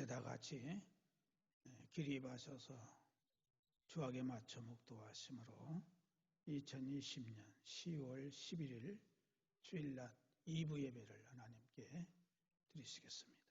이곳에 다 같이 기립하셔서 주악에 맞춰 묵도하심으로 2020년 10월 11일 주일낮 2부 예배를 하나님께 드리시겠습니다.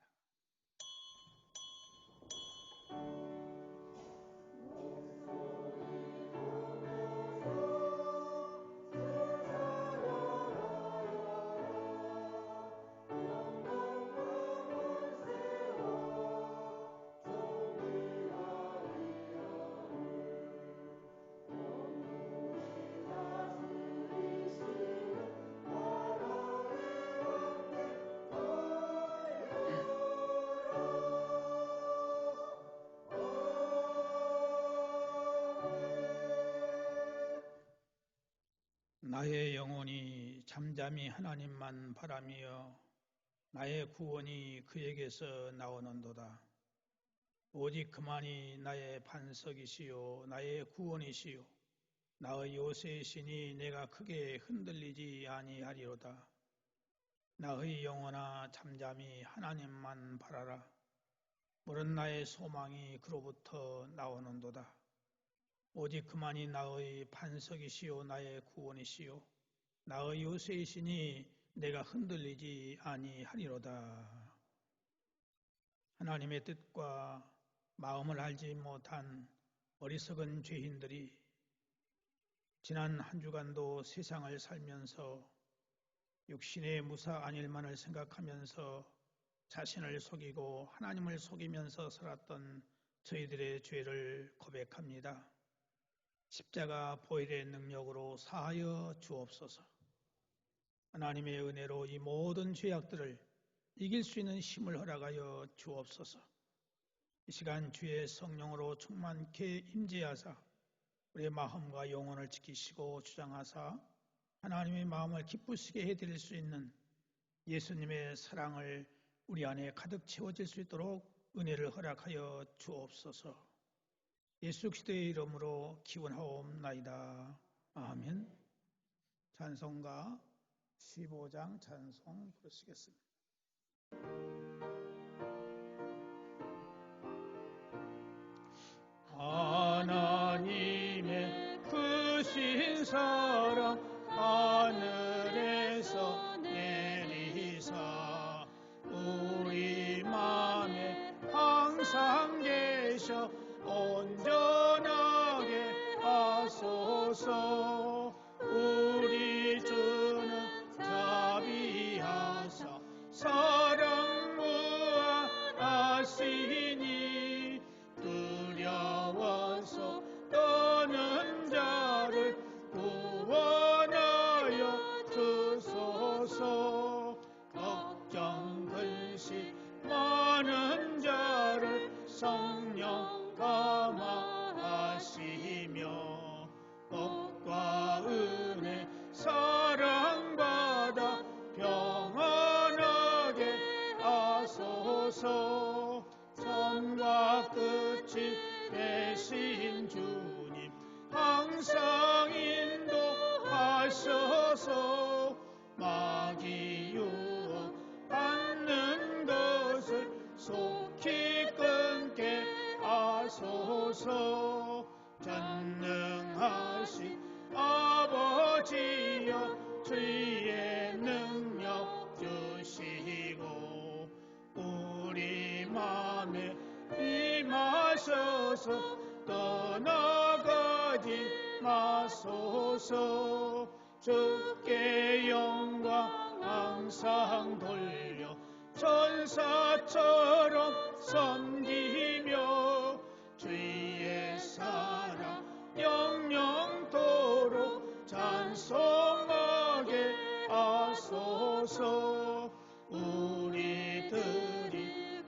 나의 영혼이 잠잠히 하나님만 바라며 나의 구원이 그에게서 나오는도다. 오직 그만이 나의 반석이시요 나의 구원이시요 나의 요새이시니 내가 크게 흔들리지 아니하리로다. 나의 영혼아 잠잠히 하나님만 바라라. 모든 나의 소망이 그로부터 나오는도다. 오직 그만이 나의 반석이시요 나의 구원이시요 나의 요새이시니 내가 흔들리지 아니하리로다. 하나님의 뜻과 마음을 알지 못한 어리석은 죄인들이 지난 한 주간도 세상을 살면서 육신의 무사한 일만을 생각하면서 자신을 속이고 하나님을 속이면서 살았던 저희들의 죄를 고백합니다. 십자가 보혈의 능력으로 사하여 주옵소서. 하나님의 은혜로 이 모든 죄악들을 이길 수 있는 힘을 허락하여 주옵소서. 이 시간 주의 성령으로 충만케 임재하사 우리의 마음과 영혼을 지키시고 주장하사 하나님의 마음을 기쁘시게 해드릴 수 있는 예수님의 사랑을 우리 안에 가득 채워질 수 있도록 은혜를 허락하여 주옵소서. 예수 그리스도의 이름으로 기원하옵나이다. 아멘. 찬송가 15장 찬송 부르시겠습니다. 하나님의 크신 사랑 하늘에서 내리사 우리 맘에 항상 계셔 온전하게 하소서. 우리 주는 자비하사 사랑 무한하시니 두려워서 떠는 자를 구원하여 주소서. 걱정 근심 많은 자를 성령 감화하시며 복과 은혜 사랑받아 평안하게 하소서. 처음과 끝이 되신 주님 항상 인도하셔서 마귀 유혹 받는 것을 속히 끊게 하소서. 전능하신 아버지여 주의 능력 주시고 우리 맘에 임하셔서 떠나가지 마소서. 주께 영광 항상 돌려 천사처럼 섬기며 주의 사랑 영영토록 찬송하게 하소서. 우리들이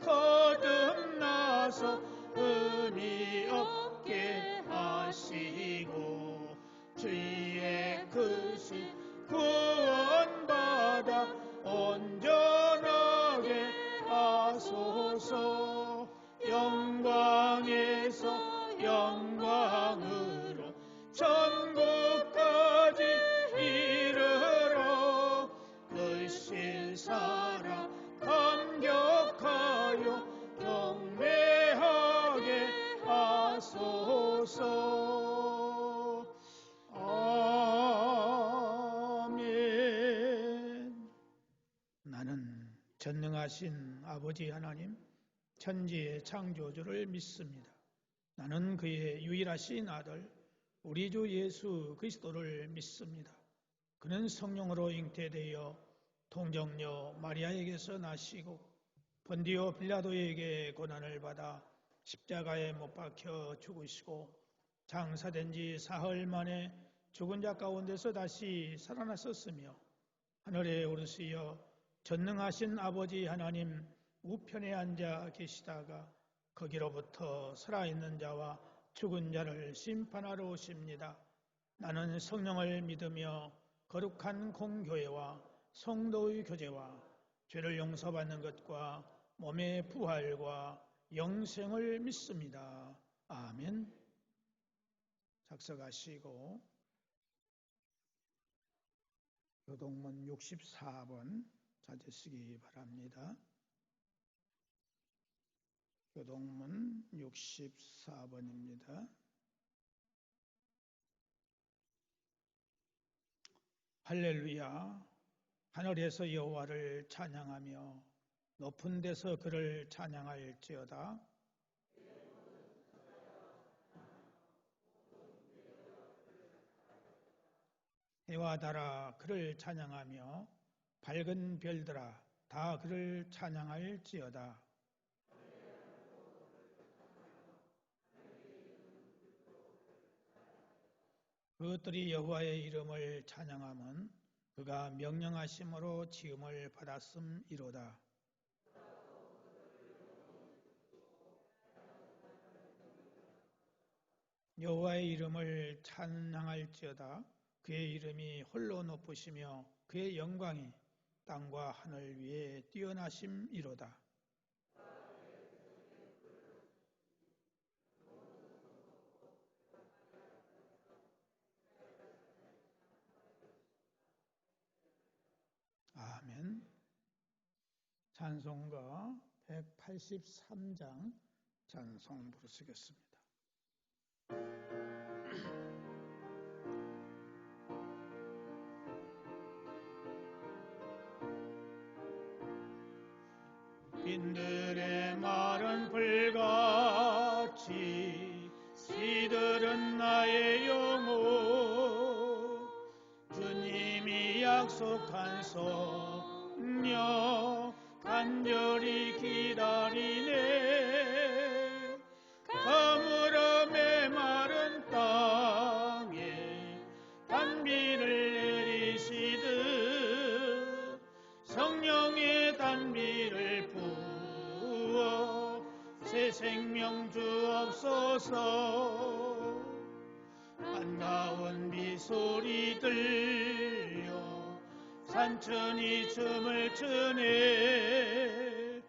거듭나서 의미 없게 하시고 주의 크신 구원받아 온전하게 하소서. 전능하신 아버지 하나님, 천지의 창조주를 믿습니다. 나는 그의 유일하신 아들, 우리 주 예수 그리스도를 믿습니다. 그는 성령으로 잉태되어 동정녀 마리아에게서 나시고 본디오 빌라도에게 고난을 받아 십자가에 못 박혀 죽으시고 장사된 지 사흘 만에 죽은 자 가운데서 다시 살아나셨으며 하늘에 오르시어 전능하신 아버지 하나님 우편에 앉아 계시다가 거기로부터 살아있는 자와 죽은 자를 심판하러 오십니다. 나는 성령을 믿으며 거룩한 공교회와 성도의 교제와 죄를 용서받는 것과 몸의 부활과 영생을 믿습니다. 아멘. 작성하시고 교동문 64번 찾으시기 바랍니다. 교동문 64번입니다. 할렐루야. 하늘에서 여호와를 찬양하며 높은 데서 그를 찬양할지어다. 해와 달아 그를 찬양하며 밝은 별들아 다 그를 찬양할지어다. 그것들이 여호와의 이름을 찬양함은 그가 명령하심으로 지음을 받았음이로다. 여호와의 이름을 찬양할지어다. 그의 이름이 홀로 높으시며 그의 영광이 땅과 하늘 위에 뛰어나심이로다. 아멘. 찬송가 183장 찬송 부르시겠습니다. 빈들의 마른 불같이 시들은 나의 영혼 주님이 약속한 성령 간절히 기다리네. 가물어 메마른 땅에 단비를 내리시듯 성령의 단비를 부어 새 생명 주옵소서. 반가운 비소리 들려 산천이 춤을 추네.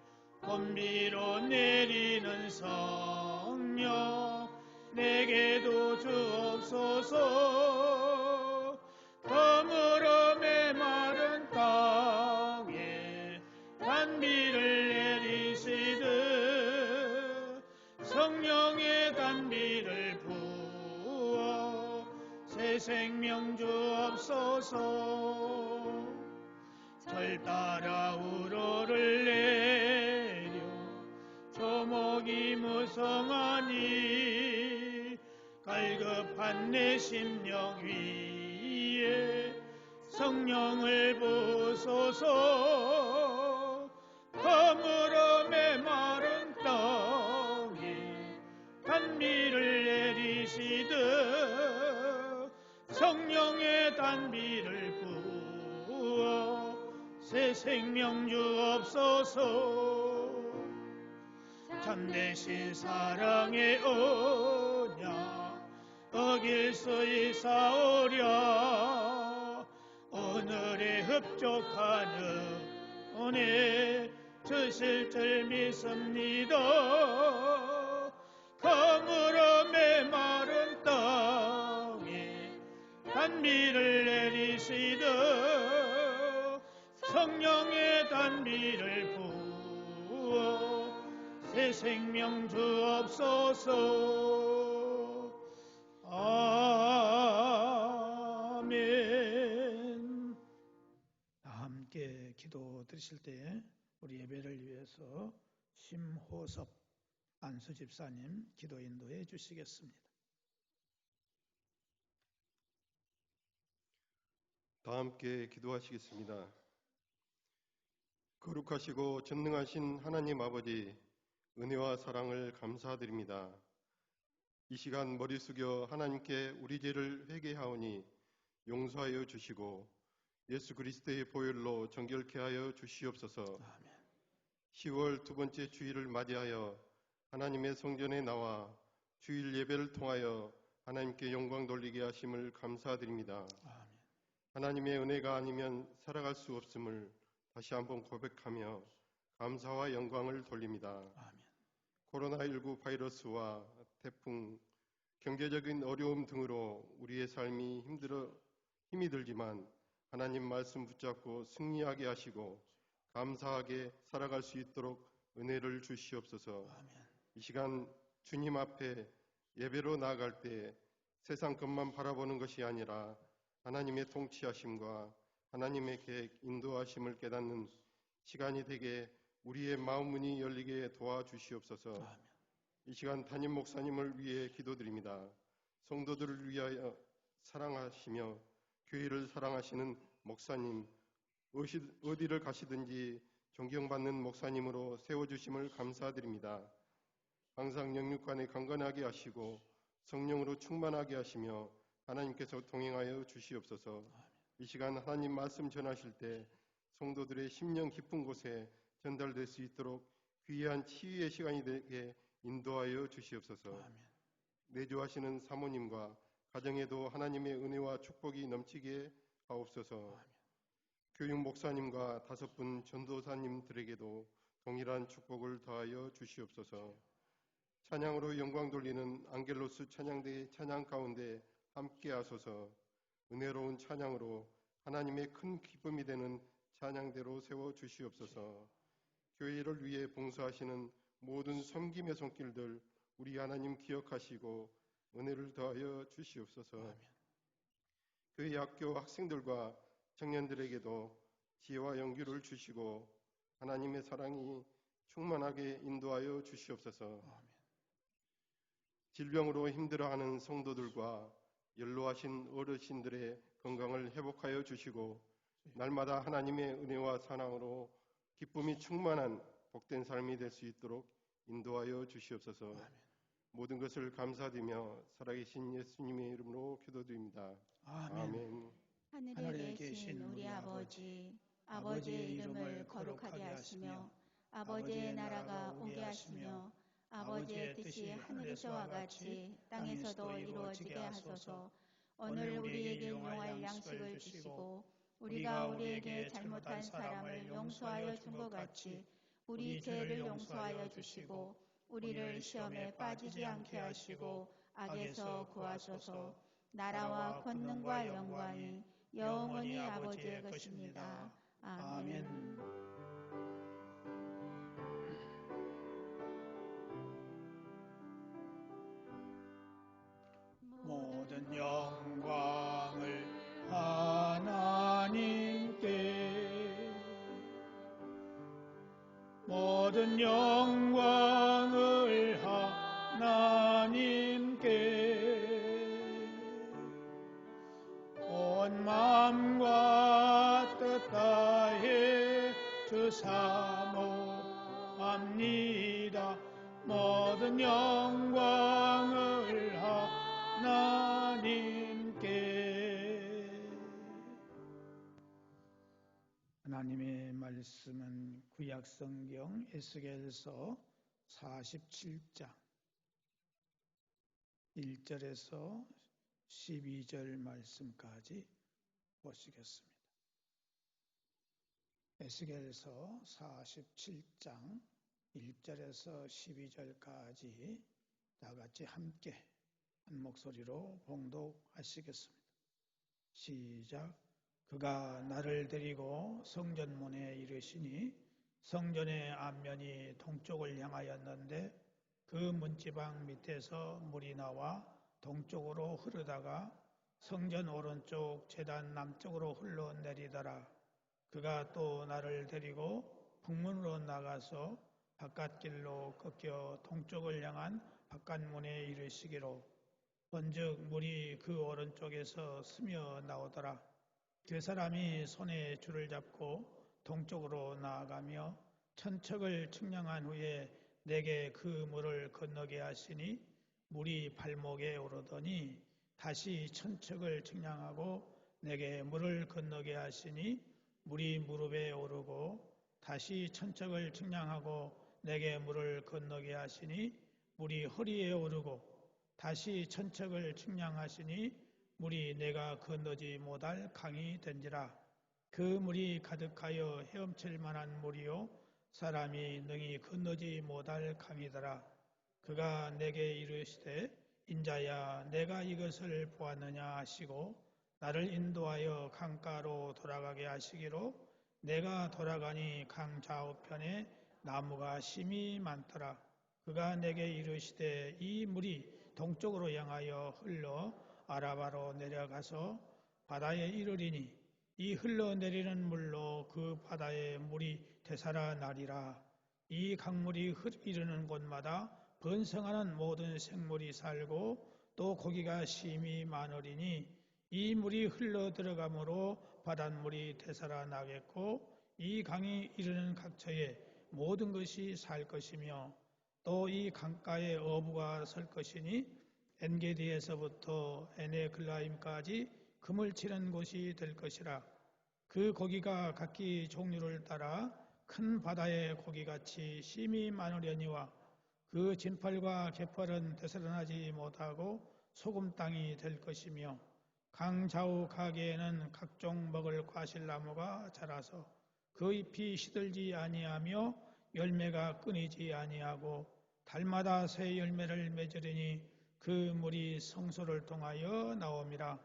봄비로 내리는 성령 내게도 주옵소서. 가물어 메마른 땅에 단비를 내리시듯 성령의 단비를 부어 새 생명 주옵소서. 절 따라 우러를 내려 조목이 무성하니 갈급한 내 심령 위에 성령을 부소서. 가물어 메마른 땅에 단비를 내리시듯 성령의 단비를 부어 새 생명 주옵소서. 참되신 사랑의 언약 어길 수 있사오랴. 오늘의 흡족하는 은혜 주실 줄 믿습니다. 가물어 메마른 땅에 단비를 내리시듯 성령의 단비를 부어 새 생명 주옵소서. 아멘. 함께 기도 드리실 때 우리 예배를 위해서 심호섭 안수집사님 기도 인도해 주시겠습니다. 다 함께 기도하시겠습니다. 거룩하시고 전능하신 하나님 아버지, 은혜와 사랑을 감사드립니다. 이 시간 머리 숙여 하나님께 우리 죄를 회개하오니 용서하여 주시고 예수 그리스도의 보혈로 정결케 하여 주시옵소서. 아멘. 10월 두 번째 주일을 맞이하여 하나님의 성전에 나와 주일 예배를 통하여 하나님께 영광 돌리게 하심을 감사드립니다. 아멘. 하나님의 은혜가 아니면 살아갈 수 없음을 다시 한번 고백하며 감사와 영광을 돌립니다. 아멘. 코로나19 바이러스와 태풍, 경제적인 어려움 등으로 우리의 삶이 힘이 들지만 하나님 말씀 붙잡고 승리하게 하시고 감사하게 살아갈 수 있도록 은혜를 주시옵소서. 아멘. 이 시간 주님 앞에 예배로 나아갈 때 세상 것만 바라보는 것이 아니라 하나님의 통치하심과 하나님의 계획, 인도하심을 깨닫는 시간이 되게 우리의 마음 문이 열리게 도와주시옵소서. 아멘. 이 시간 담임 목사님을 위해 기도드립니다. 성도들을 위하여 사랑하시며 교회를 사랑하시는 목사님, 어디를 가시든지 존경받는 목사님으로 세워주심을 감사드립니다. 항상 영육간에 강건하게 하시고 성령으로 충만하게 하시며 하나님께서 동행하여 주시옵소서. 이 시간 하나님 말씀 전하실 때 성도들의 심령 깊은 곳에 전달될 수 있도록 귀한 치유의 시간이 되게 인도하여 주시옵소서. 아멘. 내조하시는 사모님과 가정에도 하나님의 은혜와 축복이 넘치게 하옵소서. 아멘. 교육 목사님과 5분 전도사님들에게도 동일한 축복을 더하여 주시옵소서. 찬양으로 영광 돌리는 앙겔로스 찬양대의 찬양 가운데 함께 하소서. 은혜로운 찬양으로 하나님의 큰 기쁨이 되는 찬양대로 세워 주시옵소서. 교회를 위해 봉사하시는 모든 섬김의 손길들 우리 하나님 기억하시고 은혜를 더하여 주시옵소서. 아멘. 교회 학교 학생들과 청년들에게도 지혜와 용기를 주시고 하나님의 사랑이 충만하게 인도하여 주시옵소서. 아멘. 질병으로 힘들어하는 성도들과 연로하신 어르신들의 건강을 회복하여 주시고 날마다 하나님의 은혜와 사랑으로 기쁨이 충만한 복된 삶이 될 수 있도록 인도하여 주시옵소서. 아멘. 모든 것을 감사드리며 살아계신 예수님의 이름으로 기도드립니다. 아멘. 아멘. 하늘에 계신 우리 아버지, 아버지의 이름을 거룩하게 하시며 아버지의 나라가 오게 하시며 아버지의 뜻이 하늘에서와 같이 땅에서도 이루어지게 하소서. 오늘 우리에게 용할 양식을 주시고 우리가 우리에게 잘못한 사람을 용서하여 준 것 같이 우리 죄를 용서하여 주시고 우리를 시험에 빠지지 않게 하시고 악에서 구하소서. 나라와 권능과 영광이 영원히 아버지의 것입니다. 아멘. 모든 영광을 하나님께, 모든 영광을 하나님께, 온 마음과 뜻 다해 주사모합니다. 모든 영광을 하나님께. 하나님의 말씀은 구약성경 에스겔서 47장 1절에서 12절 말씀까지 보시겠습니다. 에스겔서 47장 1절에서 12절까지 다 같이 함께 한 목소리로 봉독하시겠습니다. 시작. 그가 나를 데리고 성전문에 이르시니 성전의 앞면이 동쪽을 향하였는데 그 문지방 밑에서 물이 나와 동쪽으로 흐르다가 성전 오른쪽 제단 남쪽으로 흘러내리더라. 그가 또 나를 데리고 북문으로 나가서 바깥길로 꺾여 동쪽을 향한 바깥문에 이르시기로 본즉 물이 그 오른쪽에서 스며 나오더라. 그 사람이 손에 줄을 잡고 동쪽으로 나아가며 천척을 측량한 후에 내게 그 물을 건너게 하시니 물이 발목에 오르더니 다시 천척을 측량하고 내게 물을 건너게 하시니 물이 무릎에 오르고 다시 천척을 측량하고 내게 물을 건너게 하시니 물이 허리에 오르고 다시 천척을 측량하시니 물이 내가 건너지 못할 강이 된지라. 그 물이 가득하여 헤엄칠 만한 물이요 사람이 능히 건너지 못할 강이더라. 그가 내게 이르시되 인자야 내가 이것을 보았느냐 하시고 나를 인도하여 강가로 돌아가게 하시기로 내가 돌아가니 강 좌우편에 나무가 심이 많더라. 그가 내게 이르시되 이 물이 동쪽으로 향하여 흘러 아라바로 내려가서 바다에 이르리니 이 흘러내리는 물로 그 바다의 물이 되살아나리라. 이 강물이 이르는 곳마다 번성하는 모든 생물이 살고 또 고기가 심이 많으리니 이 물이 흘러 들어가므로 바닷물이 되살아나겠고 이 강이 이르는 각처에 모든 것이 살 것이며 또 이 강가에 어부가 설 것이니 엔게디에서부터 에네글라임까지 금을 치는 곳이 될 것이라. 그 고기가 각기 종류를 따라 큰 바다의 고기같이 심이 많으려니와 그 진펄과 갯벌은 되살아나지 못하고 소금 땅이 될 것이며 강 좌우 가게에는 각종 먹을 과실나무가 자라서 그 잎이 시들지 아니하며 열매가 끊이지 아니하고 달마다 새 열매를 맺으리니 그 물이 성소를 통하여 나옴이라.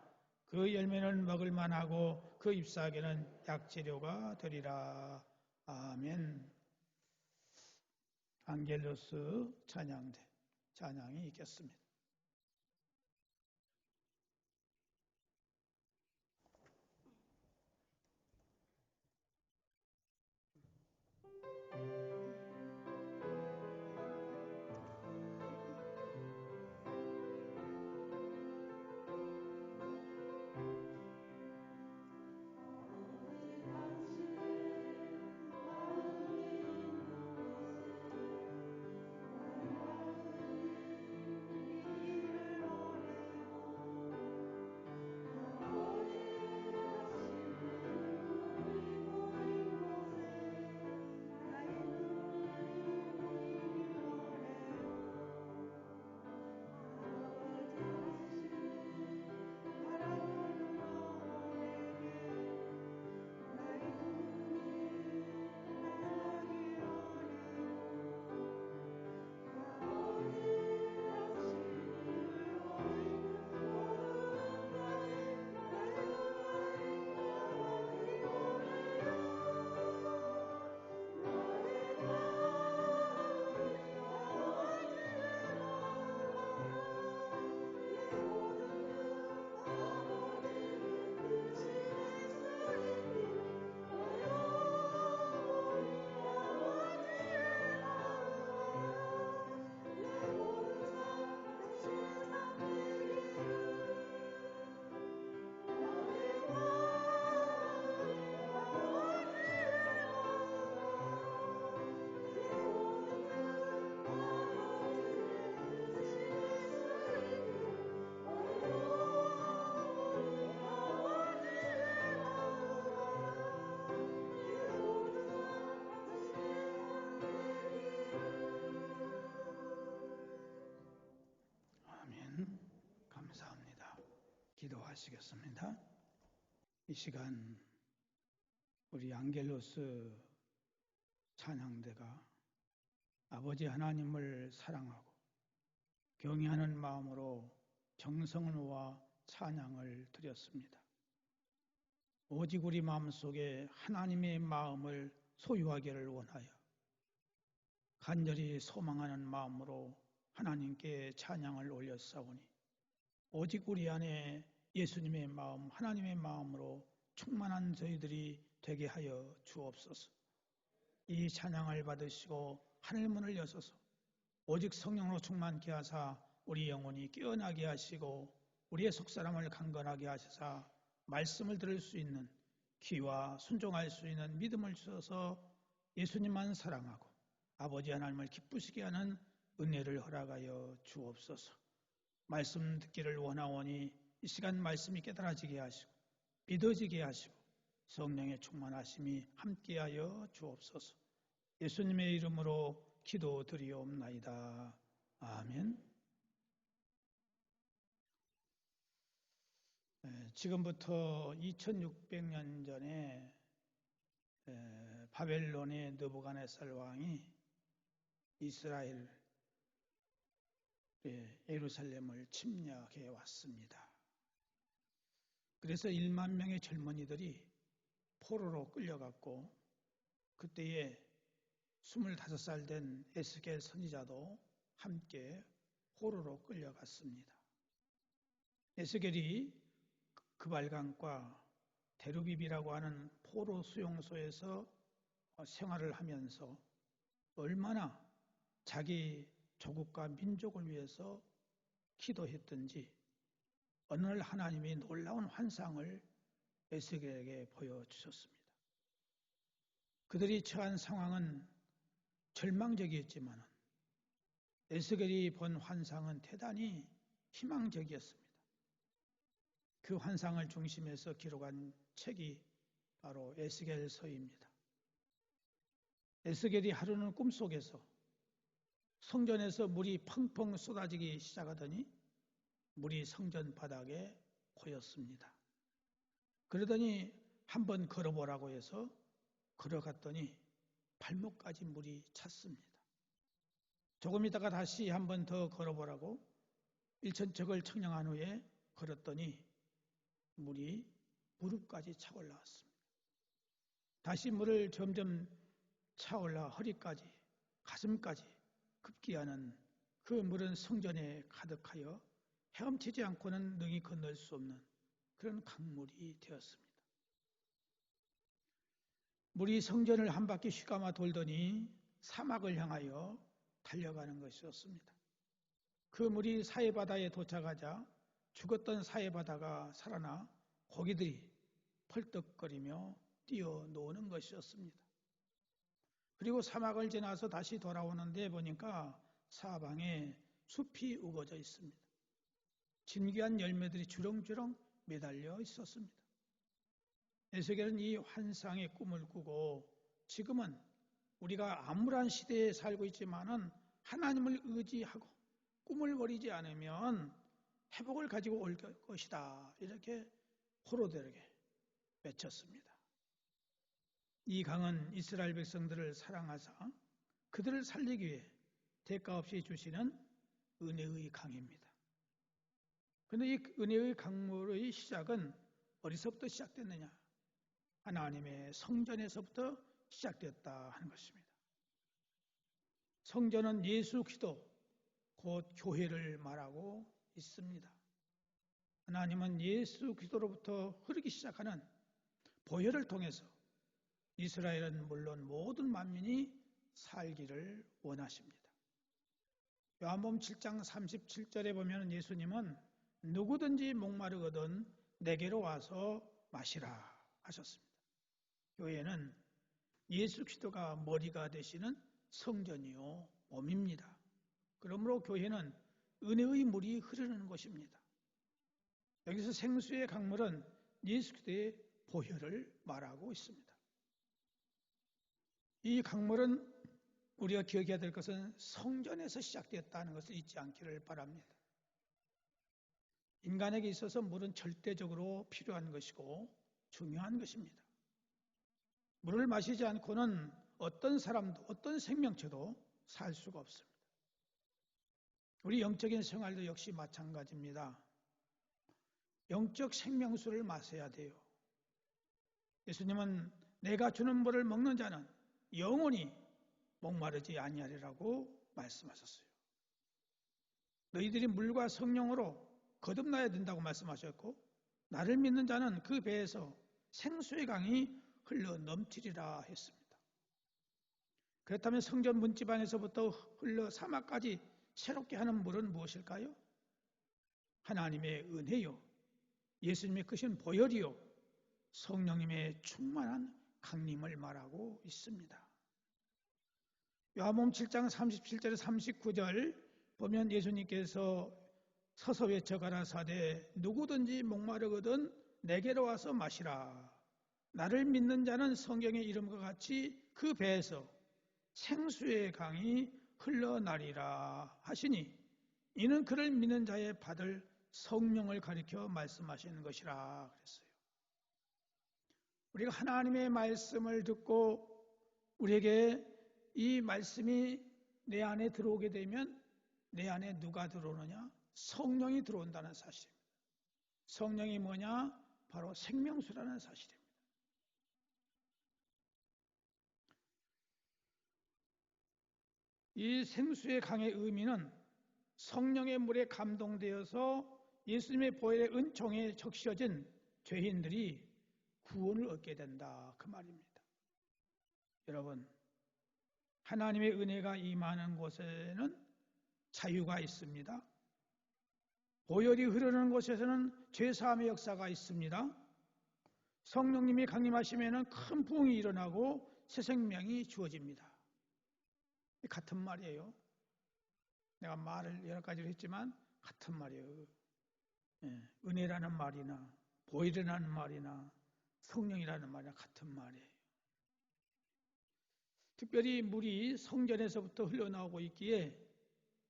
그 열매는 먹을 만하고 그 잎사귀는 약재료가 되리라. 아멘. 안겔로스 찬양이 있겠습니다. 감사합니다. 기도하시겠습니다. 이 시간 우리 안겔로스 찬양대가 아버지 하나님을 사랑하고 경외하는 마음으로 정성과 찬양을 드렸습니다. 오직 우리 마음속에 하나님의 마음을 소유하기를 원하여 간절히 소망하는 마음으로 하나님께 찬양을 올렸사오니 오직 우리 안에 예수님의 마음, 하나님의 마음으로 충만한 저희들이 되게 하여 주옵소서. 이 찬양을 받으시고 하늘문을 여소서 오직 성령으로 충만케 하사 우리 영혼이 깨어나게 하시고 우리의 속사람을 강건하게 하시사 말씀을 들을 수 있는 귀와 순종할 수 있는 믿음을 주셔서 예수님만 사랑하고 아버지 하나님을 기쁘시게 하는 은혜를 허락하여 주옵소서. 말씀 듣기를 원하오니 이 시간 말씀이 깨달아지게 하시고 믿어지게 하시고 성령의 충만하심이 함께하여 주옵소서. 예수님의 이름으로 기도드리옵나이다. 아멘. 지금부터 2600년 전에 바벨론의 느부갓네살 왕이 이스라엘 예루살렘을 침략해 왔습니다. 그래서 1만 명의 젊은이들이 포로로 끌려갔고 그때에 25살 된 에스겔 선지자도 함께 포로로 끌려갔습니다. 에스겔이 그발강과 데르빕이라고 하는 포로 수용소에서 생활을 하면서 얼마나 자기 조국과 민족을 위해서 기도했던지 어느 날 하나님이 놀라운 환상을 에스겔에게 보여주셨습니다. 그들이 처한 상황은 절망적이었지만 에스겔이 본 환상은 대단히 희망적이었습니다. 그 환상을 중심에서 기록한 책이 바로 에스겔서입니다. 에스겔이 하루는 꿈속에서 성전에서 물이 펑펑 쏟아지기 시작하더니 물이 성전 바닥에 고였습니다. 그러더니 한번 걸어보라고 해서 걸어갔더니 발목까지 물이 찼습니다. 조금 있다가 다시 한번 더 걸어보라고 일천척을 청량한 후에 걸었더니 물이 무릎까지 차올라왔습니다. 다시 물을 점점 차올라 허리까지 가슴까지 급기야는 그 물은 성전에 가득하여 헤엄치지 않고는 능히 건널 수 없는 그런 강물이 되었습니다. 물이 성전을 한 바퀴 휘감아 돌더니 사막을 향하여 달려가는 것이었습니다. 그 물이 사해바다에 도착하자 죽었던 사해바다가 살아나 고기들이 펄떡거리며 뛰어노는 것이었습니다. 그리고 사막을 지나서 다시 돌아오는데 보니까 사방에 숲이 우거져 있습니다. 진귀한 열매들이 주렁주렁 매달려 있었습니다. 에스겔은 이 환상의 꿈을 꾸고 지금은 우리가 암울한 시대에 살고 있지만은 하나님을 의지하고 꿈을 버리지 않으면 회복을 가지고 올 것이다. 이렇게 포로들에게 외쳤습니다. 이 강은 이스라엘 백성들을 사랑하사 그들을 살리기 위해 대가 없이 주시는 은혜의 강입니다. 그런데 이 은혜의 강물의 시작은 어디서부터 시작됐느냐? 하나님의 성전에서부터 시작됐다 하는 것입니다. 성전은 예수 그리스도 곧 교회를 말하고 있습니다. 하나님은 예수 그리스도로부터 흐르기 시작하는 보혈을 통해서 이스라엘은 물론 모든 만민이 살기를 원하십니다. 요한복음 7장 37절에 보면 예수님은 누구든지 목마르거든 내게로 와서 마시라 하셨습니다. 교회는 예수 그리스도가 머리가 되시는 성전이요 몸입니다. 그러므로 교회는 은혜의 물이 흐르는 곳입니다. 여기서 생수의 강물은 예수 그리스도의 보혈을 말하고 있습니다. 이 강물은 우리가 기억해야 될 것은 성전에서 시작되었다는 것을 잊지 않기를 바랍니다. 인간에게 있어서 물은 절대적으로 필요한 것이고 중요한 것입니다. 물을 마시지 않고는 어떤 사람도 어떤 생명체도 살 수가 없습니다. 우리 영적인 생활도 역시 마찬가지입니다. 영적 생명수를 마셔야 돼요. 예수님은 내가 주는 물을 먹는 자는 영원히 목마르지 아니하리라고 말씀하셨어요. 너희들이 물과 성령으로 거듭나야 된다고 말씀하셨고 나를 믿는 자는 그 배에서 생수의 강이 흘러 넘치리라 했습니다. 그렇다면 성전 문지방에서부터 흘러 사막까지 새롭게 하는 물은 무엇일까요? 하나님의 은혜요, 예수님의 크신 보혈이요, 성령님의 충만한 강림을 말하고 있습니다. 요한복음 7장 37절 39절 보면 예수님께서 서서 외쳐 가라사대 누구든지 목마르거든 내게로 와서 마시라. 나를 믿는 자는 성경의 이름과 같이 그 배에서 생수의 강이 흘러나리라 하시니 이는 그를 믿는 자의 받을 성령을 가리켜 말씀하시는 것이라 그랬어요. 우리가 하나님의 말씀을 듣고 우리에게 이 말씀이 내 안에 들어오게 되면 내 안에 누가 들어오느냐? 성령이 들어온다는 사실입니다. 성령이 뭐냐? 바로 생명수라는 사실입니다. 이 생수의 강의 의미는 성령의 물에 감동되어서 예수님의 보혈의 은총에 적셔진 죄인들이 구원을 얻게 된다, 그 말입니다. 여러분, 하나님의 은혜가 임하는 곳에는 자유가 있습니다. 보혈이 흐르는 곳에서는 죄사함의 역사가 있습니다. 성령님이 강림하시면 큰 부흥이 일어나고 새 생명이 주어집니다. 같은 말이에요. 내가 말을 여러 가지로 했지만 같은 말이에요. 은혜라는 말이나 보혈이라는 말이나 성령이라는 말이나 같은 말이에요. 특별히 물이 성전에서부터 흘러나오고 있기에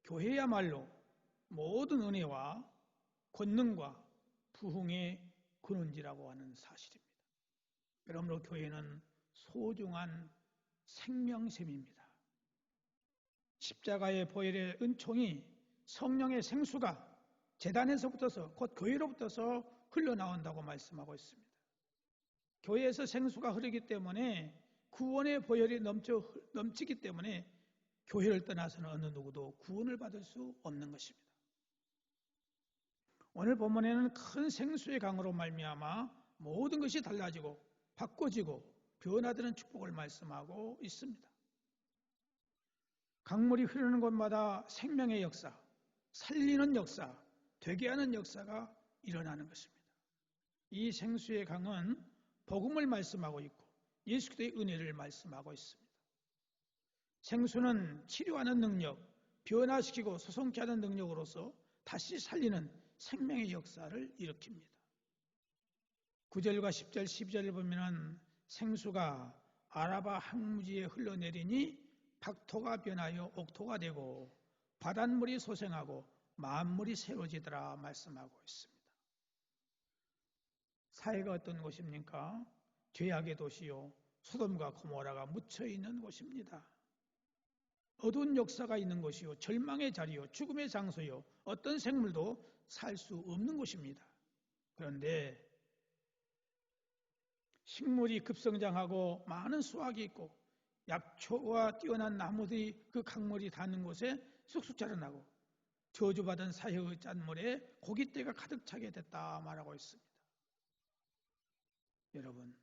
교회야말로 모든 은혜와 권능과 부흥의 근원지라고 하는 사실입니다. 그러므로 교회는 소중한 생명샘입니다. 십자가의 보혈의 은총이 성령의 생수가 제단에서부터서 곧 교회로부터서 흘러나온다고 말씀하고 있습니다. 교회에서 생수가 흐르기 때문에 구원의 보혈이 넘치기 때문에 교회를 떠나서는 어느 누구도 구원을 받을 수 없는 것입니다. 오늘 본문에는 큰 생수의 강으로 말미암아 모든 것이 달라지고 바꿔지고 변화되는 축복을 말씀하고 있습니다. 강물이 흐르는 곳마다 생명의 역사, 살리는 역사, 되게 하는 역사가 일어나는 것입니다. 이 생수의 강은 복음을 말씀하고 있고 예수 그리스도의 은혜를 말씀하고 있습니다. 생수는 치료하는 능력, 변화시키고 소성케 하는 능력으로서 다시 살리는 생명의 역사를 일으킵니다. 9절과 10절, 12절을 보면 생수가 아라바 항무지에 흘러내리니 박토가 변하여 옥토가 되고 바닷물이 소생하고 만물이 새로지더라 말씀하고 있습니다. 사회가 어떤 곳입니까? 죄악의 도시요 소돔과 고모라가 묻혀있는 곳입니다. 어두운 역사가 있는 곳이요 절망의 자리요 죽음의 장소요 어떤 생물도 살 수 없는 곳입니다. 그런데 식물이 급성장하고 많은 수확이 있고 약초와 뛰어난 나무들이 그 강물이 닿는 곳에 쑥쑥 자라나고 저주받은 사형의 짠물에 고깃대가 가득 차게 됐다 말하고 있습니다. 여러분,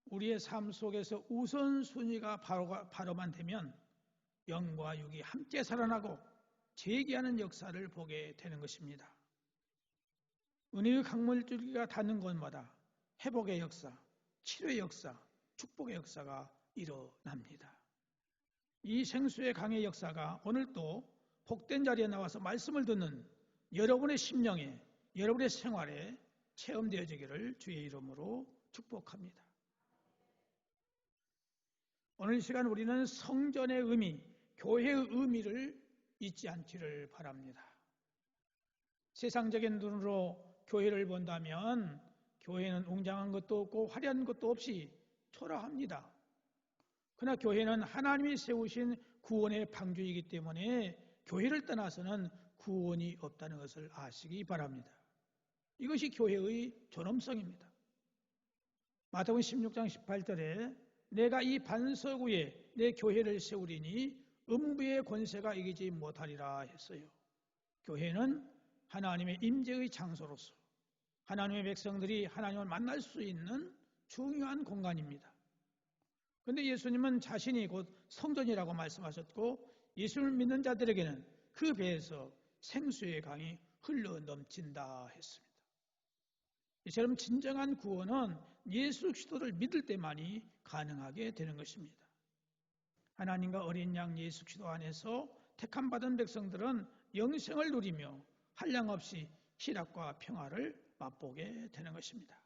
우리의 삶 속에서 우선순위가 바로만 되면 영과 육이 함께 살아나고 재기하는 역사를 보게 되는 것입니다. 은혜의 강물줄기가 닿는 곳마다 회복의 역사, 치료의 역사, 축복의 역사가 일어납니다. 이 생수의 강의 역사가 오늘도 복된 자리에 나와서 말씀을 듣는 여러분의 심령에, 여러분의 생활에 체험되어지기를 주의 이름으로 축복합니다. 오늘 이 시간 우리는 성전의 의미, 교회의 의미를 잊지 않기를 바랍니다. 세상적인 눈으로 교회를 본다면 교회는 웅장한 것도 없고 화려한 것도 없이 초라합니다. 그러나 교회는 하나님이 세우신 구원의 방주이기 때문에 교회를 떠나서는 구원이 없다는 것을 아시기 바랍니다. 이것이 교회의 존엄성입니다. 마태복음 16장 18절에 내가 이 반석 위에 내 교회를 세우리니 음부의 권세가 이기지 못하리라 했어요. 교회는 하나님의 임재의 장소로서 하나님의 백성들이 하나님을 만날 수 있는 중요한 공간입니다. 그런데 예수님은 자신이 곧 성전이라고 말씀하셨고 예수를 믿는 자들에게는 그 배에서 생수의 강이 흘러 넘친다 했습니다. 이처럼 진정한 구원은 예수 그리스도를 믿을 때만이 가능하게 되는 것입니다. 하나님과 어린 양 예수 그리스도 안에서 택함 받은 백성들은 영생을 누리며 한량없이 희락과 평화를 맛보게 되는 것입니다.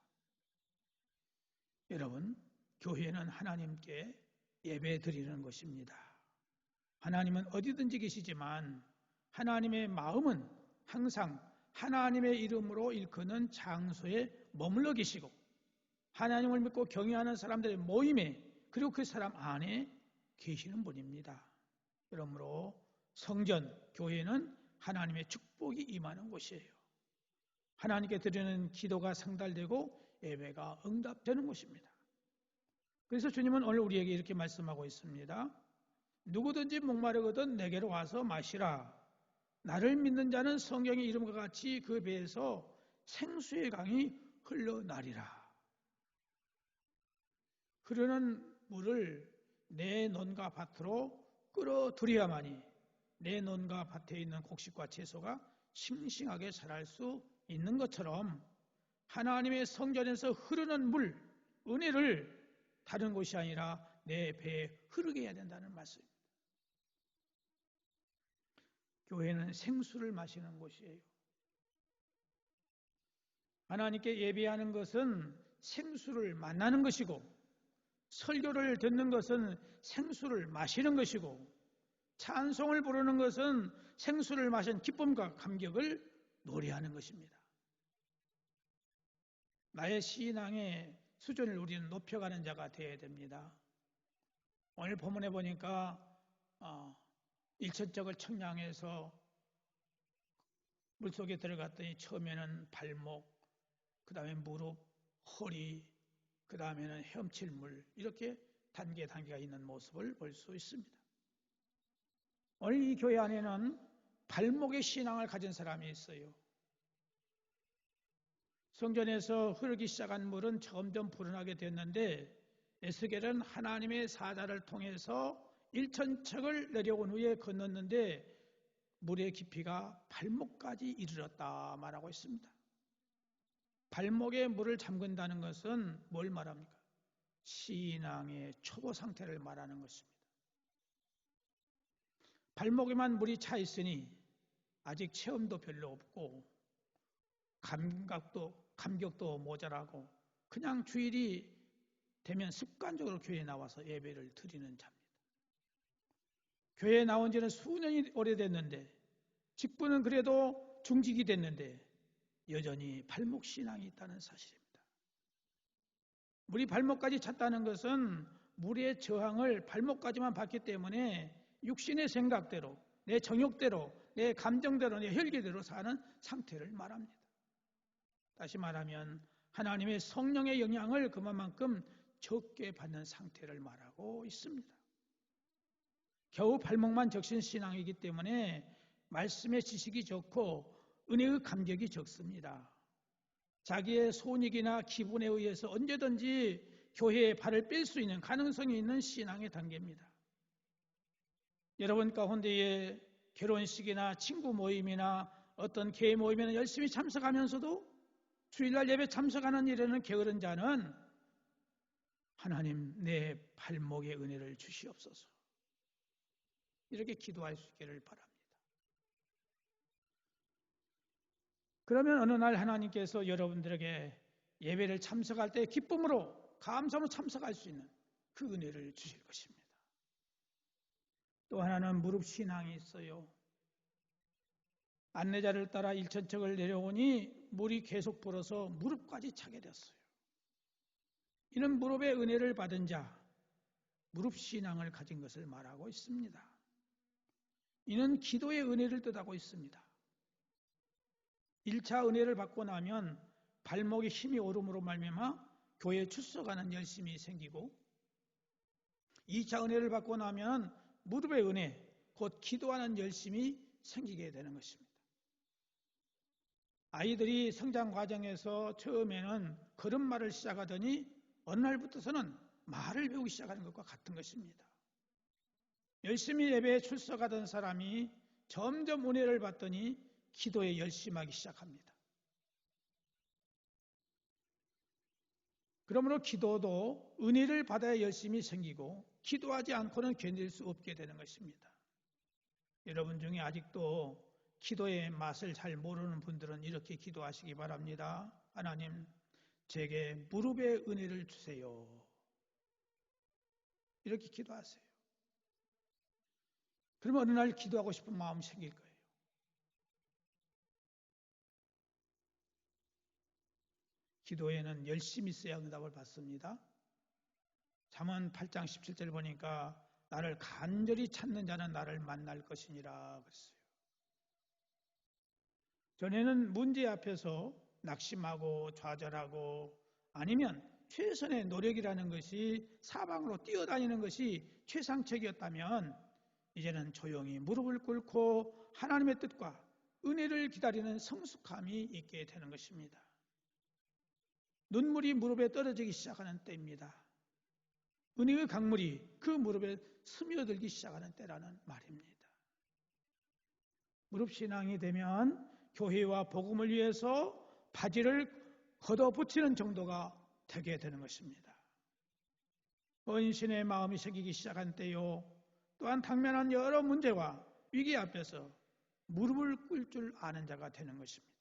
여러분, 교회는 하나님께 예배 드리는 것입니다. 하나님은 어디든지 계시지만 하나님의 마음은 항상 하나님의 이름으로 일컫는 장소에 머물러 계시고 하나님을 믿고 경외하는 사람들의 모임에 그리고 그 사람 안에 계시는 분입니다. 그러므로 성전, 교회는 하나님의 축복이 임하는 곳이에요. 하나님께 드리는 기도가 상달되고 예배가 응답되는 곳입니다. 그래서 주님은 오늘 우리에게 이렇게 말씀하고 있습니다. 누구든지 목마르거든 내게로 와서 마시라. 나를 믿는 자는 성경의 이름과 같이 그 배에서 생수의 강이 흘러나리라. 흐르는 물을 내 논과 밭으로 끌어들여야만이 내 논과 밭에 있는 곡식과 채소가 싱싱하게 자랄 수 있는 것처럼 하나님의 성전에서 흐르는 물, 은혜를 다른 곳이 아니라 내 배에 흐르게 해야 된다는 말씀입니다. 교회는 생수를 마시는 곳이에요. 하나님께 예배하는 것은 생수를 만나는 것이고 설교를 듣는 것은 생수를 마시는 것이고 찬송을 부르는 것은 생수를 마신 기쁨과 감격을 노래하는 것입니다. 나의 신앙의 수준을 우리는 높여가는 자가 되어야 됩니다. 오늘 본문에 보니까 일천적을 청량해서 물속에 들어갔더니 처음에는 발목, 그 다음에 무릎, 허리, 그 다음에는 헤엄칠물 이렇게 단계가 있는 모습을 볼 수 있습니다. 오늘 이 교회 안에는 발목의 신앙을 가진 사람이 있어요. 성전에서 흐르기 시작한 물은 점점 불어나게 됐는데 에스겔은 하나님의 사자를 통해서 1,000척을 내려온 후에 건넜는데 물의 깊이가 발목까지 이르렀다 말하고 있습니다. 발목에 물을 잠근다는 것은 뭘 말합니까? 신앙의 초보 상태를 말하는 것입니다. 발목에만 물이 차 있으니 아직 체험도 별로 없고 감격도 모자라고 그냥 주일이 되면 습관적으로 교회에 나와서 예배를 드리는 자입니다. 교회에 나온 지는 수년이 오래됐는데 직분은 그래도 중직이 됐는데 여전히 발목 신앙이 있다는 사실입니다. 물이 발목까지 찼다는 것은 물의 저항을 발목까지만 받기 때문에 육신의 생각대로, 내 정욕대로, 내 감정대로, 내 혈기대로 사는 상태를 말합니다. 다시 말하면 하나님의 성령의 영향을 그만큼 적게 받는 상태를 말하고 있습니다. 겨우 발목만 적신 신앙이기 때문에 말씀의 지식이 적고 은혜의 감격이 적습니다. 자기의 손익이나 기분에 의해서 언제든지 교회에 발을 뺄 수 있는 가능성이 있는 신앙의 단계입니다. 여러분 가운데에 결혼식이나 친구 모임이나 어떤 개회 모임에는 열심히 참석하면서도 주일날 예배 참석하는 일에는 게으른 자는 하나님 내 발목에 은혜를 주시옵소서 이렇게 기도할 수 있기를 바랍니다. 그러면 어느 날 하나님께서 여러분들에게 예배를 참석할 때 기쁨으로 감사로 참석할 수 있는 그 은혜를 주실 것입니다. 또 하나는 무릎 신앙이 있어요. 안내자를 따라 1,000척을 내려오니 물이 계속 불어서 무릎까지 차게 됐어요. 이는 무릎의 은혜를 받은 자, 무릎 신앙을 가진 것을 말하고 있습니다. 이는 기도의 은혜를 뜻하고 있습니다. 1차 은혜를 받고 나면 발목에 힘이 오름으로 말미암아 교회에 출석하는 열심이 생기고 2차 은혜를 받고 나면 무릎의 은혜, 곧 기도하는 열심이 생기게 되는 것입니다. 아이들이 성장 과정에서 처음에는 걸음마를 시작하더니 어느 날부터서는 말을 배우기 시작하는 것과 같은 것입니다. 열심히 예배에 출석하던 사람이 점점 은혜를 받더니 기도에 열심하기 시작합니다. 그러므로 기도도 은혜를 받아야 열심히 생기고 기도하지 않고는 견딜 수 없게 되는 것입니다. 여러분 중에 아직도 기도의 맛을 잘 모르는 분들은 이렇게 기도하시기 바랍니다. 하나님, 제게 무릎에 은혜를 주세요. 이렇게 기도하세요. 그러면 어느 날 기도하고 싶은 마음이 생길 거예요. 기도에는 열심히 있어야 응답을 받습니다. 잠언 8장 17절 보니까 나를 간절히 찾는 자는 나를 만날 것이니라 그랬어요. 전에는 문제 앞에서 낙심하고 좌절하고 아니면 최선의 노력이라는 것이 사방으로 뛰어다니는 것이 최상책이었다면 이제는 조용히 무릎을 꿇고 하나님의 뜻과 은혜를 기다리는 성숙함이 있게 되는 것입니다. 눈물이 무릎에 떨어지기 시작하는 때입니다. 은혜의 강물이 그 무릎에 스며들기 시작하는 때라는 말입니다. 무릎신앙이 되면 교회와 복음을 위해서 바지를 걷어붙이는 정도가 되게 되는 것입니다. 헌신의 마음이 생기기 시작한 때요, 또한 당면한 여러 문제와 위기 앞에서 무릎을 꿇을 줄 아는 자가 되는 것입니다.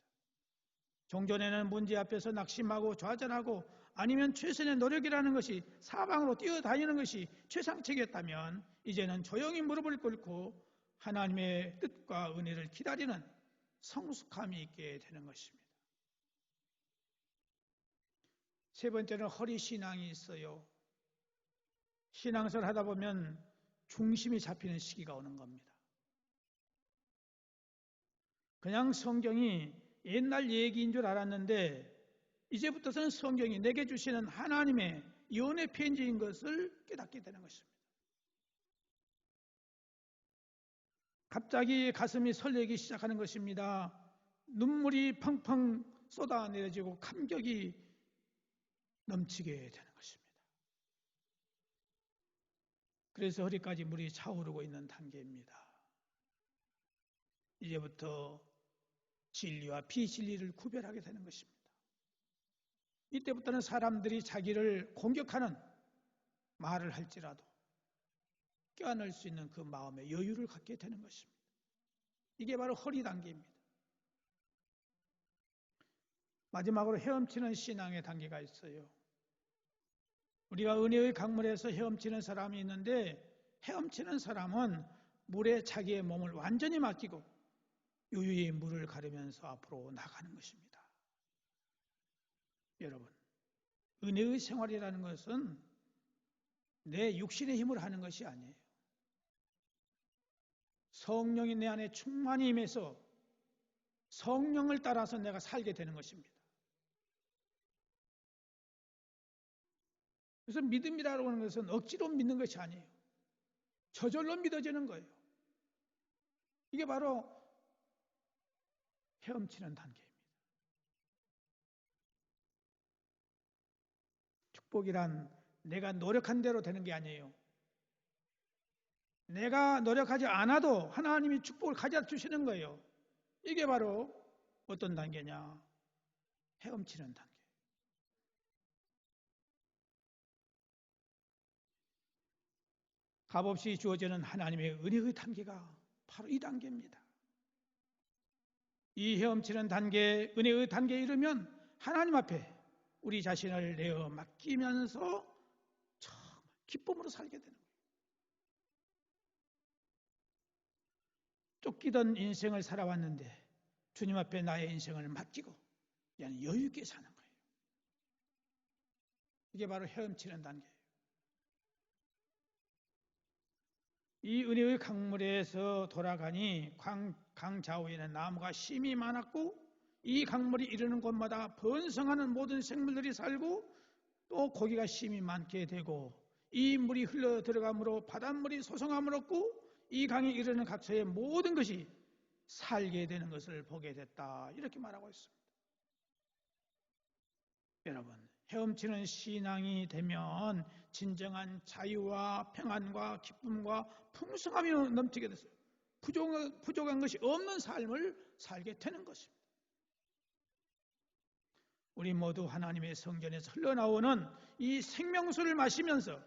종전에는 문제 앞에서 낙심하고 좌절하고 아니면 최선의 노력이라는 것이 사방으로 뛰어다니는 것이 최상책이었다면 이제는 조용히 무릎을 꿇고 하나님의 뜻과 은혜를 기다리는 성숙함이 있게 되는 것입니다. 세 번째는 허리신앙이 있어요. 신앙생활 하다 보면 중심이 잡히는 시기가 오는 겁니다. 그냥 성경이 옛날 얘기인 줄 알았는데 이제부터는 성경이 내게 주시는 하나님의 연애 편지인 것을 깨닫게 되는 것입니다. 갑자기 가슴이 설레기 시작하는 것입니다. 눈물이 펑펑 쏟아내려지고 감격이 넘치게 되는 것입니다. 그래서 허리까지 물이 차오르고 있는 단계입니다. 이제부터 진리와 비진리를 구별하게 되는 것입니다. 이때부터는 사람들이 자기를 공격하는 말을 할지라도 껴안을 수 있는 그 마음의 여유를 갖게 되는 것입니다. 이게 바로 허리 단계입니다. 마지막으로 헤엄치는 신앙의 단계가 있어요. 우리가 은혜의 강물에서 헤엄치는 사람이 있는데 헤엄치는 사람은 물에 자기의 몸을 완전히 맡기고 유유히 물을 가르면서 앞으로 나가는 것입니다. 여러분, 은혜의 생활이라는 것은 내 육신의 힘으로 하는 것이 아니에요. 성령이 내 안에 충만히 임해서 성령을 따라서 내가 살게 되는 것입니다. 그래서 믿음이라고 하는 것은 억지로 믿는 것이 아니에요. 저절로 믿어지는 거예요. 이게 바로 헤엄치는 단계입니다. 축복이란 내가 노력한 대로 되는 게 아니에요. 내가 노력하지 않아도 하나님이 축복을 가져다 주시는 거예요. 이게 바로 어떤 단계냐? 헤엄치는 단계. 값없이 주어지는 하나님의 은혜의 단계가 바로 이 단계입니다. 이 헤엄치는 단계, 은혜의 단계에 이르면 하나님 앞에 우리 자신을 내어 맡기면서 정말 기쁨으로 살게 되는 거예요. 쫓기던 인생을 살아왔는데 주님 앞에 나의 인생을 맡기고 그냥 여유 있게 사는 거예요. 이게 바로 헤엄치는 단계예요. 이 은혜의 강물에서 돌아가니 강 좌우에는 나무가 심이 많았고 이 강물이 이르는 곳마다 번성하는 모든 생물들이 살고 또 고기가 심이 많게 되고 이 물이 흘러 들어가므로 바닷물이 소성함을 얻고 이 강이 이르는 각처의 모든 것이 살게 되는 것을 보게 됐다. 이렇게 말하고 있습니다. 여러분, 헤엄치는 신앙이 되면 진정한 자유와 평안과 기쁨과 풍성함이 넘치게 됐어요. 부족한 것이 없는 삶을 살게 되는 것입니다. 우리 모두 하나님의 성전에서 흘러나오는 이 생명수를 마시면서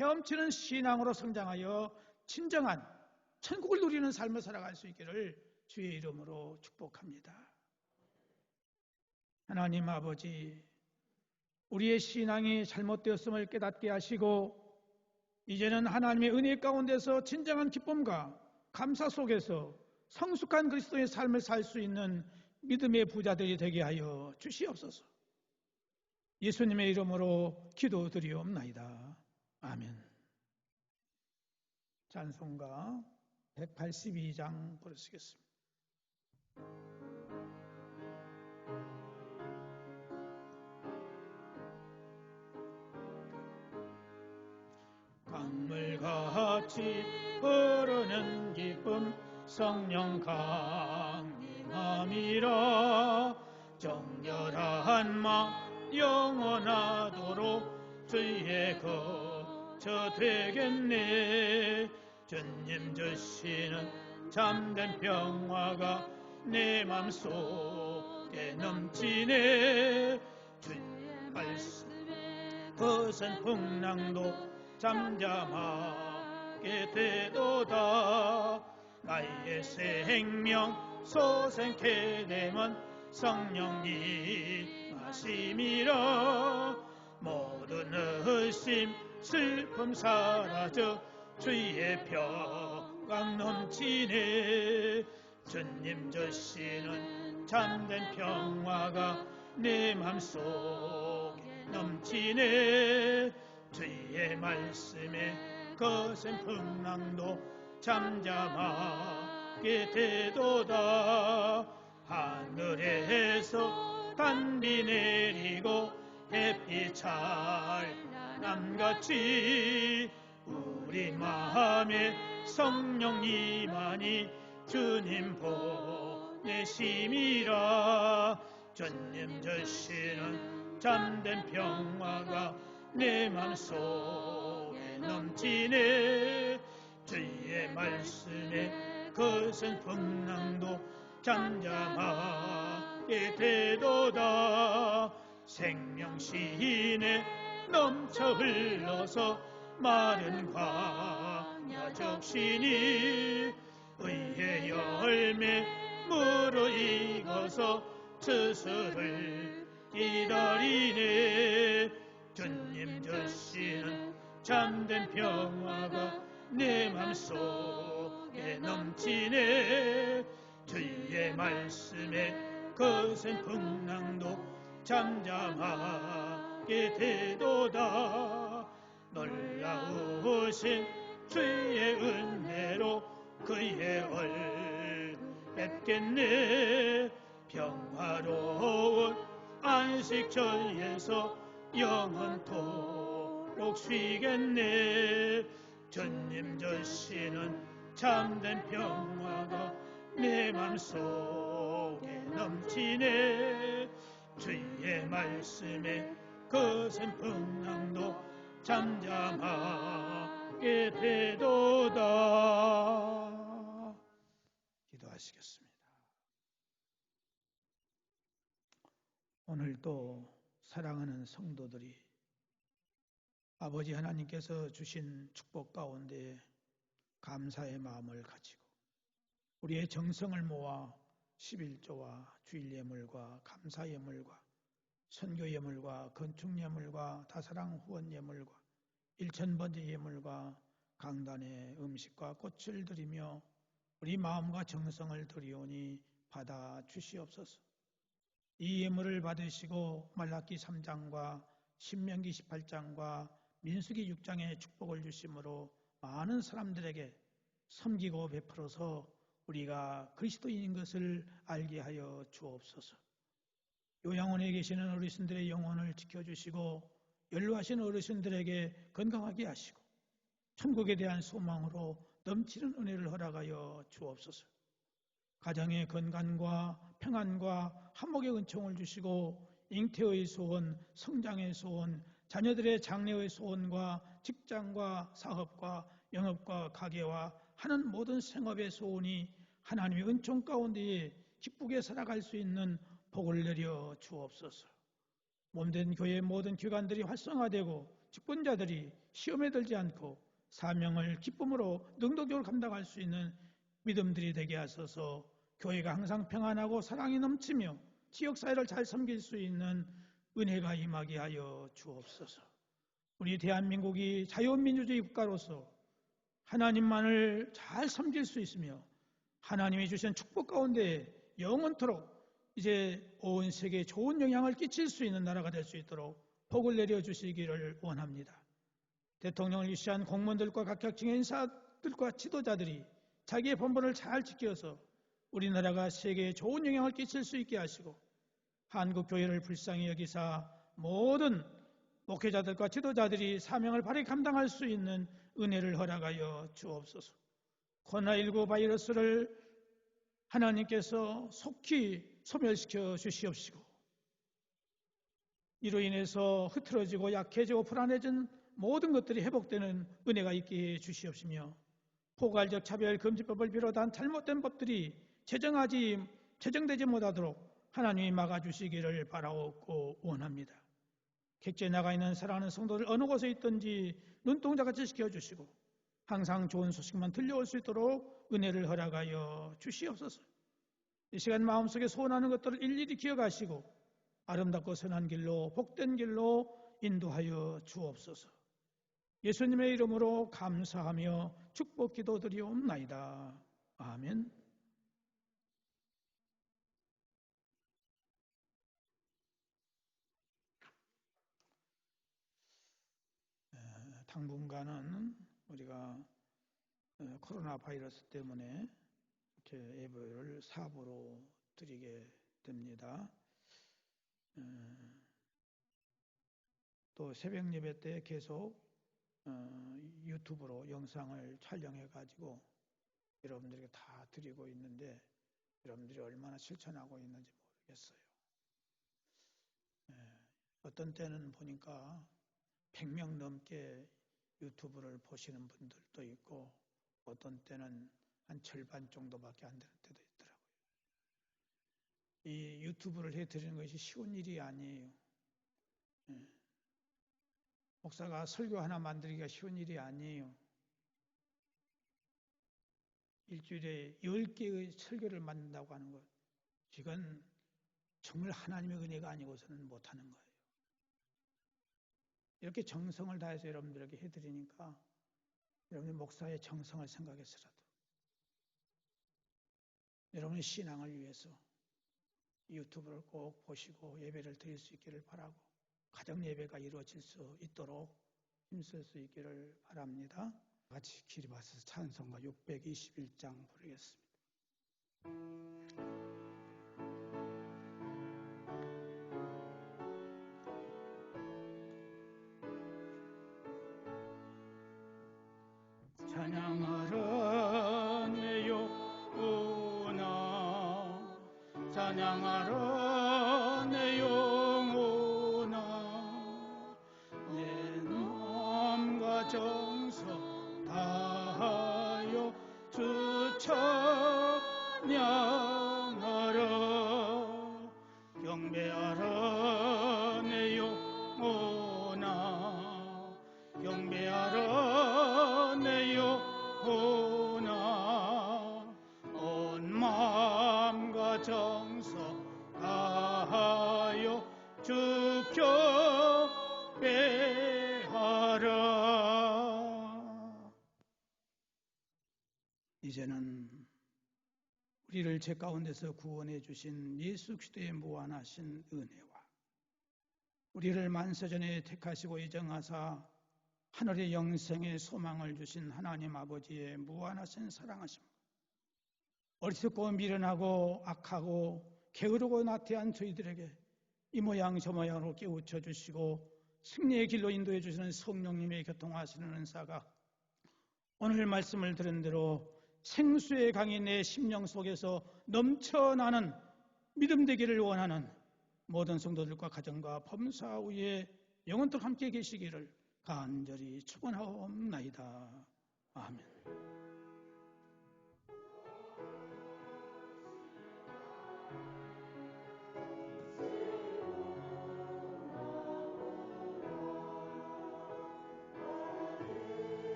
헤엄치는 신앙으로 성장하여 진정한 천국을 누리는 삶을 살아갈 수 있기를 주의 이름으로 축복합니다. 하나님 아버지, 우리의 신앙이 잘못되었음을 깨닫게 하시고 이제는 하나님의 은혜 가운데서 진정한 기쁨과 감사 속에서 성숙한 그리스도의 삶을 살 수 있는 믿음의 부자들이 되게 하여 주시옵소서. 예수님의 이름으로 기도드리옵나이다. 아멘. 찬송가 182장 부르시겠습니다. 강물같이 흐르는 기쁨 성령 강림함이라. 정결한 마음 영원하도록 주의 거처 되겠네. 주님 주시는 참된 평화가 내 맘속에 넘치네. 주의 말씀에 거센 풍랑도 잠잠하게 되도다. 나의 생명 소생케 되면 성령이 마심이라. 모든 의심 슬픔 사라져 주의 평강 넘치네. 주님 주시는 참된 평화가 내 맘속에 넘치네. 주의 말씀에 거센 풍랑도 잠잠하게 되도다. 하늘에서 단비 내리고 햇빛 찬란함같이 우리 마음에 성령님만이 주님 보내심이라. 주님 주시는 참된 평화가 내 맘속에 넘치네. 주의 말씀에 거센 풍랑도 잠잠하게 되도다. 생명신에 넘쳐 흘러서 마른 광야 적신이 의의 열매 무르익어서 스스를 기다리네. 주님 주시는 참된 평화가 내 맘속에 넘치네. 주의 말씀에 거센 풍랑도 잠잠하게 되도다. 놀라우신 주의 은혜로 그의 얼 뵙겠네. 평화로운 안식처에서 영원토록 쉬겠네. 주님 주시는 참된 평화가 내 맘속에 넘치네. 주의 말씀에 거센 풍랑도 잠잠하게 되도다. 기도하시겠습니다. 오늘도 사랑하는 성도들이 아버지 하나님께서 주신 축복 가운데 감사의 마음을 가지고 우리의 정성을 모아 11조와 주일 예물과 감사 예물과 선교 예물과 건축 예물과 다사랑 후원 예물과 1000번째 예물과 강단의 음식과 꽃을 드리며 우리 마음과 정성을 드리오니 받아 주시옵소서. 이 예물을 받으시고 말라기 3장과 신명기 18장과 민수기 6장의 축복을 주심으로 많은 사람들에게 섬기고 베풀어서 우리가 그리스도인인 것을 알게 하여 주옵소서. 요양원에 계시는 어르신들의 영혼을 지켜주시고 연로하신 어르신들에게 건강하게 하시고 천국에 대한 소망으로 넘치는 은혜를 허락하여 주옵소서. 가정의 건강과 평안과 화목의 은총을 주시고 잉태의 소원, 성장의 소원, 자녀들의 장래의 소원과 직장과 사업과 영업과 가게와 하는 모든 생업의 소원이 하나님의 은총 가운데에 기쁘게 살아갈 수 있는 복을 내려 주옵소서. 몸된 교회의 모든 기관들이 활성화되고 직분자들이 시험에 들지 않고 사명을 기쁨으로 능동적으로 감당할 수 있는 믿음들이 되게 하소서. 교회가 항상 평안하고 사랑이 넘치며 지역사회를 잘 섬길 수 있는 은혜가 임하게 하여 주옵소서. 우리 대한민국이 자유민주주의 국가로서 하나님만을 잘 섬길 수 있으며 하나님이 주신 축복 가운데 영원토록 이제 온 세계에 좋은 영향을 끼칠 수 있는 나라가 될 수 있도록 복을 내려주시기를 원합니다. 대통령을 위시한 공무원들과 각각층의 인사들과 지도자들이 자기의 본분을 잘 지켜서 우리나라가 세계에 좋은 영향을 끼칠 수 있게 하시고 한국교회를 불쌍히 여기사 모든 목회자들과 지도자들이 사명을 바르게 감당할 수 있는 은혜를 허락하여 주옵소서. 코로나19 바이러스를 하나님께서 속히 소멸시켜 주시옵시고 이로 인해서 흐트러지고 약해지고 불안해진 모든 것들이 회복되는 은혜가 있게 해 주시옵시며 포괄적 차별 금지법을 비롯한 잘못된 법들이 제정되지 못하도록 하나님이 막아주시기를 바라옵고 원합니다. 객지에 나가 있는 사랑하는 성도들 어느 곳에 있든지 눈동자같이 지켜주시고 항상 좋은 소식만 들려올 수 있도록 은혜를 허락하여 주시옵소서. 이 시간 마음속에 소원하는 것들을 일일이 기억하시고 아름답고 선한 길로 복된 길로 인도하여 주옵소서. 예수님의 이름으로 감사하며 축복 기도드리옵나이다. 아멘. 당분간은 우리가 코로나 바이러스 때문에 이렇게 예배를 사부로 드리게 됩니다. 또 새벽 예배 때 계속 유튜브로 영상을 촬영해 가지고 여러분들에게 다 드리고 있는데 여러분들이 얼마나 실천하고 있는지 모르겠어요. 어떤 때는 보니까 100명 넘게 유튜브를 보시는 분들도 있고 어떤 때는 한 절반 정도밖에 안 되는 때도 있더라고요. 이 유튜브를 해드리는 것이 쉬운 일이 아니에요. 목사가 설교 하나 만들기가 쉬운 일이 아니에요. 일주일에 10개의 설교를 만든다고 하는 것, 이건 정말 하나님의 은혜가 아니고서는 못하는 거예요. 이렇게 정성을 다해서 여러분들에게 해드리니까 여러분의 목사의 정성을 생각해서라도 여러분의 신앙을 위해서 유튜브를 꼭 보시고 예배를 드릴 수 있기를 바라고 가정 예배가 이루어질 수 있도록 힘쓸 수 있기를 바랍니다. 같이 기립하셔서 찬송가 621장 부르겠습니다. 찬양하라 내 영혼아, 찬양하라 내 영혼아, 내 마음과 정성 다하여 주 찬양하라. 경배하라 내 영혼아, 경배하라 내 영혼아, 온 마음과 정성 다하여 주 경배하라. 이제는 우리를 죄 가운데서 구원해 주신 예수 그리스도의 무한하신 은혜와 우리를 만세전에 택하시고 예정하사 하늘의 영생의 소망을 주신 하나님 아버지의 무한하신 사랑하심과 어리석고 미련하고 악하고 게으르고 나태한 저희들에게 이 모양 저 모양으로 깨우쳐 주시고 승리의 길로 인도해 주시는 성령님의 교통하시는 은사가 오늘 말씀을 들은 대로 생수의 강이 내 심령 속에서 넘쳐나는 믿음 되기를 원하는 모든 성도들과 가정과 범사 위에 영원토록 함께 계시기를 간절히 축원하옵나이다. 아멘.